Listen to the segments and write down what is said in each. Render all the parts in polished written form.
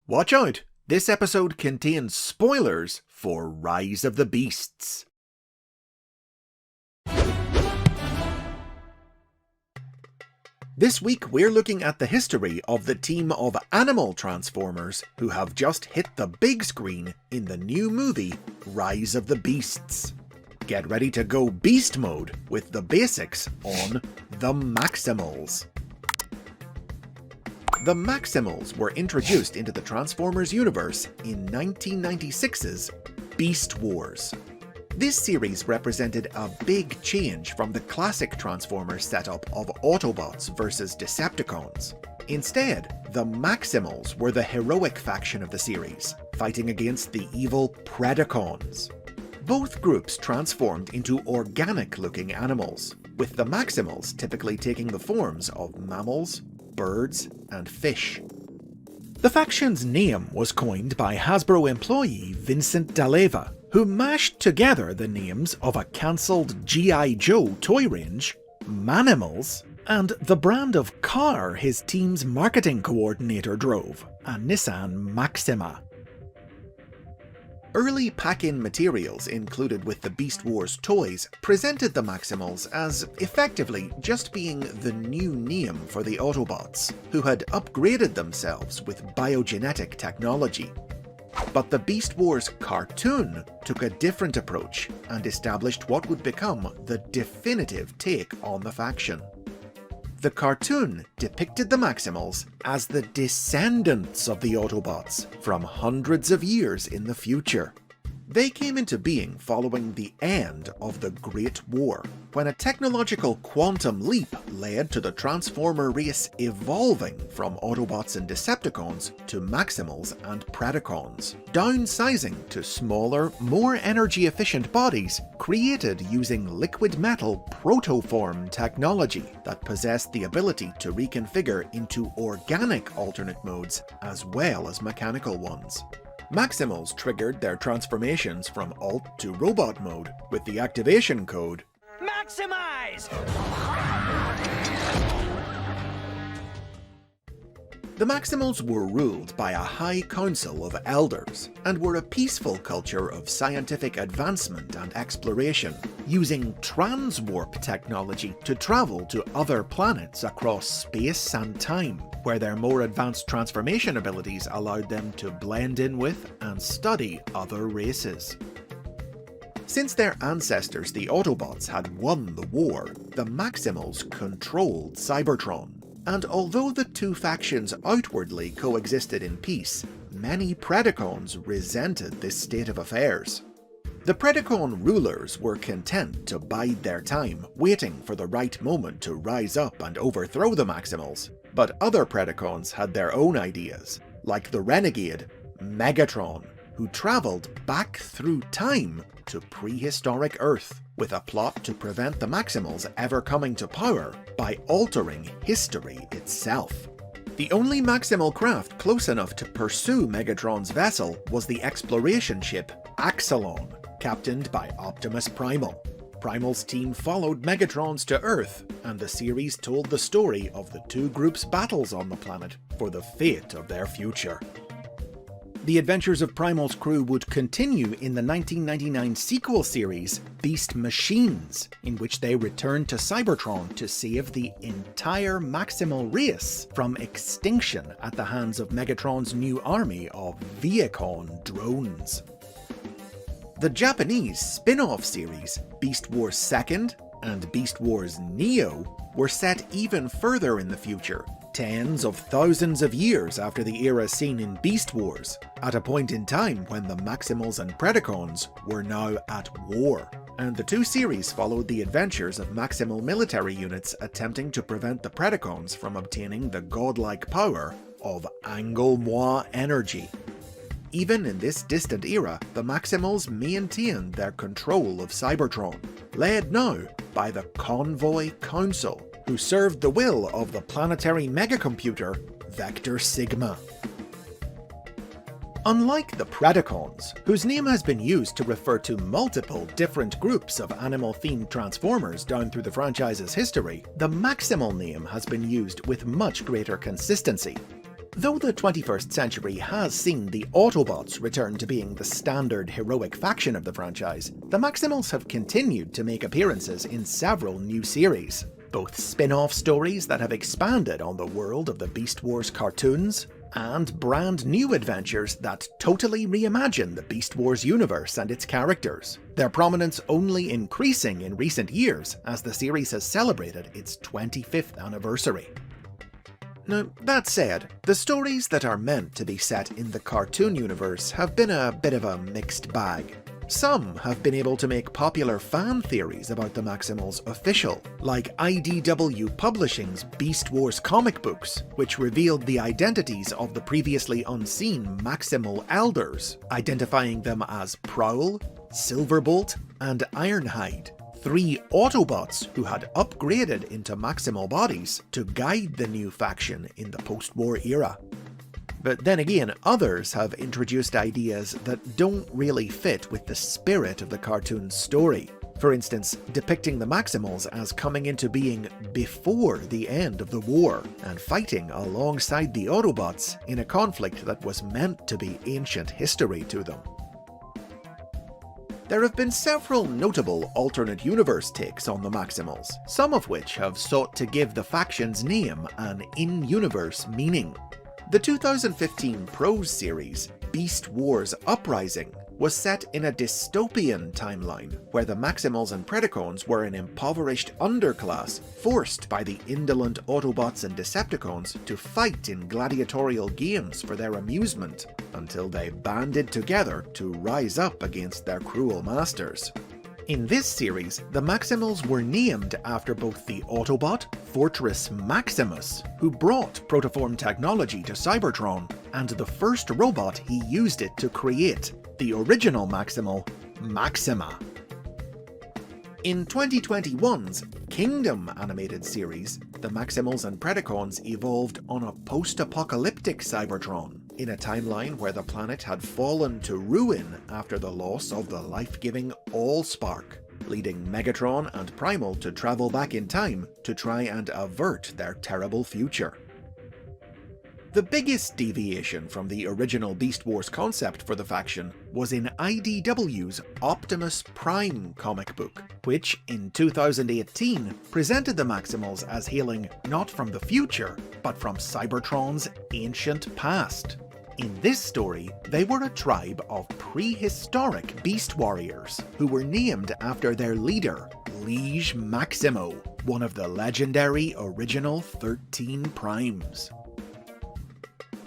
Watch out! This episode contains spoilers for Rise of the Beasts. This week we're looking at the history of the team of animal transformers who have just hit the big screen in the new movie Rise of the Beasts. Get ready to go beast mode with the basics on the MAXIMALS. The MAXIMALS were introduced into the Transformers universe in 1996's Beast Wars. This series represented a big change from the classic Transformers setup of Autobots versus Decepticons. Instead, the MAXIMALS were the heroic faction of the series, fighting against the evil Predacons. Both groups transformed into organic-looking animals, with the MAXIMALS typically taking the forms of mammals, birds, and fish. The faction's name was coined by Hasbro employee Vincent D'Aleva, who mashed together the names of a cancelled G.I. Joe toy range, Manimals, and the brand of car his team's marketing coordinator drove, a Nissan Maxima. Early pack-in materials included with the Beast Wars toys presented the MAXIMALS as effectively just being the new name for the Autobots, who had upgraded themselves with biogenetic technology. But the Beast Wars cartoon took a different approach and established what would become the definitive take on the faction. The cartoon depicted the MAXIMALS as the descendants of the Autobots from hundreds of years in the future. They came into being following the end of the Great War, when a technological quantum leap led to the Transformer race evolving from Autobots and Decepticons to Maximals and Predacons, downsizing to smaller, more energy-efficient bodies created using liquid metal protoform technology that possessed the ability to reconfigure into organic alternate modes as well as mechanical ones. Maximals triggered their transformations from Alt to Robot mode with the activation code MAXIMIZE! The Maximals were ruled by a high council of elders, and were a peaceful culture of scientific advancement and exploration, using transwarp technology to travel to other planets across space and time, where their more advanced transformation abilities allowed them to blend in with and study other races. Since their ancestors the Autobots had won the war, the Maximals controlled Cybertron. And although the two factions outwardly coexisted in peace, many Predacons resented this state of affairs. The Predacon rulers were content to bide their time, waiting for the right moment to rise up and overthrow the Maximals, but other Predacons had their own ideas, like the renegade Megatron, who travelled back through time to prehistoric Earth, with a plot to prevent the Maximals ever coming to power by altering history itself. The only Maximal craft close enough to pursue Megatron's vessel was the exploration ship Axalon, captained by Optimus Primal. Primal's team followed Megatron's to Earth, and the series told the story of the two groups' battles on the planet for the fate of their future. The adventures of Primal's crew would continue in the 1999 sequel series Beast Machines, in which they returned to Cybertron to save the entire Maximal race from extinction at the hands of Megatron's new army of Viacon drones. The Japanese spin-off series Beast Wars 2nd and Beast Wars Neo were set even further in the future, tens of thousands of years after the era seen in Beast Wars, at a point in time when the Maximals and Predacons were now at war. And the two series followed the adventures of Maximal military units attempting to prevent the Predacons from obtaining the godlike power of Anglo-Moi energy. Even in this distant era, the Maximals maintained their control of Cybertron, led now by the Convoy Council, who served the will of the planetary megacomputer Vector Sigma. Unlike the Predacons, whose name has been used to refer to multiple different groups of animal-themed Transformers down through the franchise's history, the Maximal name has been used with much greater consistency. Though the 21st century has seen the Autobots return to being the standard heroic faction of the franchise, the Maximals have continued to make appearances in several new series. Both spin-off stories that have expanded on the world of the Beast Wars cartoons, and brand new adventures that totally reimagine the Beast Wars universe and its characters, their prominence only increasing in recent years as the series has celebrated its 25th anniversary. Now, that said, the stories that are meant to be set in the cartoon universe have been a bit of a mixed bag. Some have been able to make popular fan theories about the Maximals official, like IDW Publishing's Beast Wars comic books, which revealed the identities of the previously unseen Maximal Elders, identifying them as Prowl, Silverbolt, and Ironhide, 3 Autobots who had upgraded into Maximal bodies to guide the new faction in the post-war era. But then again, others have introduced ideas that don't really fit with the spirit of the cartoon's story. For instance, depicting the Maximals as coming into being before the end of the war, and fighting alongside the Autobots in a conflict that was meant to be ancient history to them. There have been several notable alternate universe takes on the Maximals, some of which have sought to give the faction's name an in-universe meaning. The 2015 prose series, Beast Wars Uprising, was set in a dystopian timeline where the Maximals and Predacons were an impoverished underclass forced by the indolent Autobots and Decepticons to fight in gladiatorial games for their amusement until they banded together to rise up against their cruel masters. In this series, the Maximals were named after both the Autobot, Fortress Maximus, who brought protoform technology to Cybertron, and the first robot he used it to create, the original Maximal, Maxima. In 2021's Kingdom animated series, the Maximals and Predacons evolved on a post-apocalyptic Cybertron, in a timeline where the planet had fallen to ruin after the loss of the life-giving Allspark, leading Megatron and Primal to travel back in time to try and avert their terrible future. The biggest deviation from the original Beast Wars concept for the faction was in IDW's Optimus Prime comic book, which in 2018 presented the Maximals as hailing not from the future, but from Cybertron's ancient past. In this story, they were a tribe of prehistoric beast warriors who were named after their leader, Liege Maximo, one of the legendary original 13 Primes.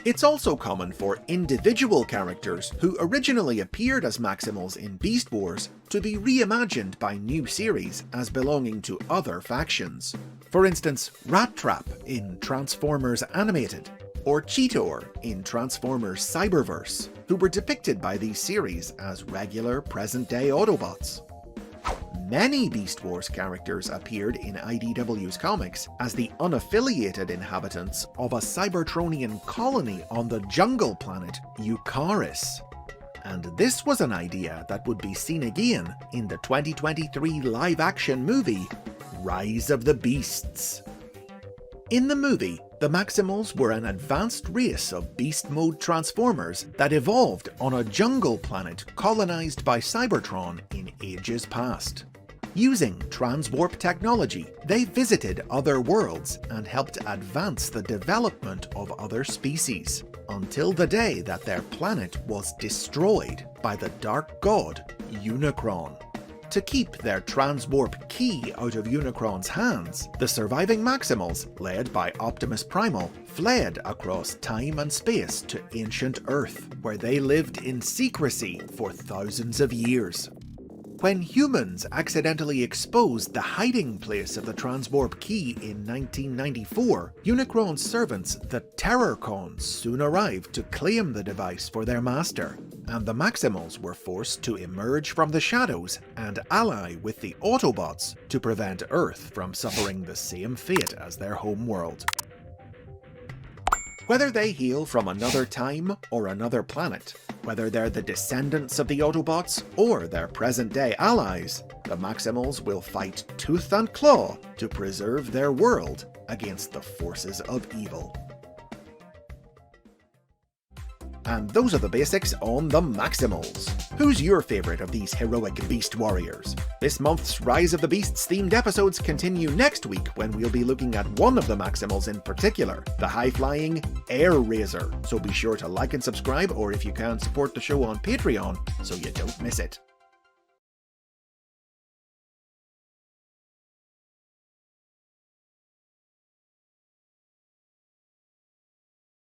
It's also common for individual characters who originally appeared as Maximals in Beast Wars to be reimagined by new series as belonging to other factions. For instance, Rat Trap in Transformers Animated, or Cheetor in Transformers Cyberverse, who were depicted by these series as regular present-day Autobots. Many Beast Wars characters appeared in IDW's comics as the unaffiliated inhabitants of a Cybertronian colony on the jungle planet Eucharis. And this was an idea that would be seen again in the 2023 live-action movie, Rise of the Beasts. In the movie, the Maximals were an advanced race of beast mode transformers that evolved on a jungle planet colonized by Cybertron in ages past. Using transwarp technology, they visited other worlds and helped advance the development of other species, until the day that their planet was destroyed by the dark god Unicron. To keep their transwarp key out of Unicron's hands, the surviving Maximals, led by Optimus Primal, fled across time and space to ancient Earth, where they lived in secrecy for thousands of years. When humans accidentally exposed the hiding place of the transwarp key in 1994, Unicron's servants, the Terrorcons, soon arrived to claim the device for their master, and the Maximals were forced to emerge from the shadows and ally with the Autobots to prevent Earth from suffering the same fate as their homeworld. Whether they hail from another time or another planet, whether they're the descendants of the Autobots or their present-day allies, the Maximals will fight tooth and claw to preserve their world against the forces of evil. And those are the basics on the Maximals. Who's your favourite of these heroic beast warriors? This month's Rise of the Beasts themed episodes continue next week when we'll be looking at one of the Maximals in particular, the high-flying Air Razor. So be sure to like and subscribe, or if you can, support the show on Patreon so you don't miss it.